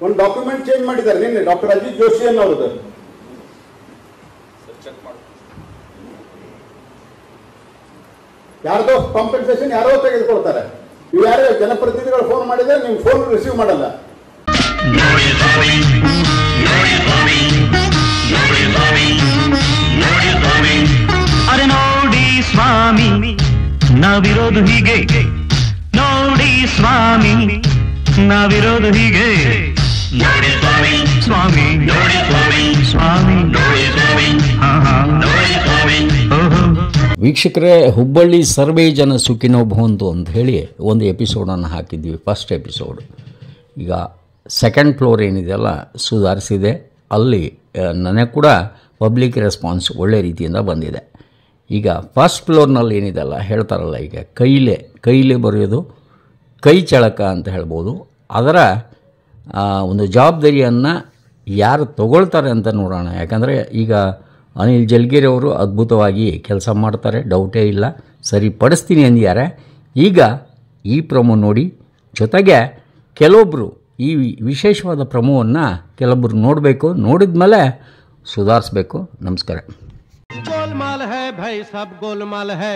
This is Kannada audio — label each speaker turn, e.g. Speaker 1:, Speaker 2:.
Speaker 1: ಒಂದು ಡಾಕ್ಯುಮೆಂಟ್ ಚೇಂಜ್ ಮಾಡಿದ್ದಾರೆ ನಿನ್ನೆ ಡಾಕ್ಟರ್ ಅಜಿತ್ ಜೋಶಿ ಅನ್ನೋದು. ಯಾರ್ದೋ ಕಾಂಪೆನ್ಸೇಷನ್ ಯಾರೋ ತೆಗೆದುಕೊಳ್ತಾರೆ. ನೀವು ಯಾರೇ ಜನಪ್ರತಿನಿಧಿಗಳು ಫೋನ್ ಮಾಡಿದ್ರೆ ನೀವು ಫೋನ್ ರಿಸೀವ್ ಮಾಡಲ್ಲ.
Speaker 2: ಅರೆ ನೋಡಿ ಸ್ವಾಮಿ ನಾವಿರೋದು ಹೀಗೆ, ನೋಡಿ ಸ್ವಾಮಿ ನಾವಿರೋದು ಹೀಗೆ, ನೋಡಿ ಸ್ವಾಮಿ ಸ್ವಾಮಿ ನೋಡಿ ಸ್ವಾಮಿ ಸ್ವಾಮಿ ನೋಡಿ ಸ್ವಾಮಿ ನೋಡಿ ಸ್ವಾಮಿ.
Speaker 3: ವೀಕ್ಷಕರೇ, ಹುಬ್ಬಳ್ಳಿ ಸರ್ವೇ ಜನ ಸುಖಿನೋ ಭವಂತು ಅಂತ ಹೇಳಿ ಒಂದು ಎಪಿಸೋಡನ್ನು ಹಾಕಿದ್ವಿ, ಫಸ್ಟ್ ಎಪಿಸೋಡ್. ಈಗ ಸೆಕೆಂಡ್ ಫ್ಲೋರ್ ಏನಿದೆಯಲ್ಲ ಸುಧಾರಿಸಿದೆ. ಅಲ್ಲಿ ನನಗೆ ಕೂಡ ಪಬ್ಲಿಕ್ ರೆಸ್ಪಾನ್ಸ್ ಒಳ್ಳೆ ರೀತಿಯಿಂದ ಬಂದಿದೆ. ಈಗ ಫಸ್ಟ್ ಫ್ಲೋರ್ನಲ್ಲಿ ಏನಿದೆಯಲ್ಲ ಹೇಳ್ತಾರಲ್ಲ, ಈಗ ಕೈಲೇ ಬರೆಯೋದು ಕೈ ಚಳಕ ಅಂತ ಹೇಳ್ಬೋದು. ಅದರ ಒಂದು ಜವಾಬ್ದಾರಿಯನ್ನು ಯಾರು ತಗೊಳ್ತಾರೆ ಅಂತ ನೋಡೋಣ. ಯಾಕಂದರೆ ಈಗ ಅನಿಲ್ ಜಲ್ಗೇರಿ ಅವರು ಅದ್ಭುತವಾಗಿ ಕೆಲಸ ಮಾಡ್ತಾರೆ, ಡೌಟೇ ಇಲ್ಲ, ಸರಿಪಡಿಸ್ತೀನಿ ಅಂದಿದ್ದಾರೆ. ಈಗ ಈ ಪ್ರೊಮೋ ನೋಡಿ, ಜೊತೆಗೆ ಕೆಲವೊಬ್ಬರು ಈ ವಿಶೇಷವಾದ ಪ್ರೊಮೋವನ್ನು ಕೆಲವೊಬ್ಬರು ನೋಡಬೇಕು, ನೋಡಿದ ಮೇಲೆ ಸುಧಾರಿಸ್ಬೇಕು. ನಮಸ್ಕಾರ.
Speaker 4: गोलमाल है भाई, सब गोलमाल है.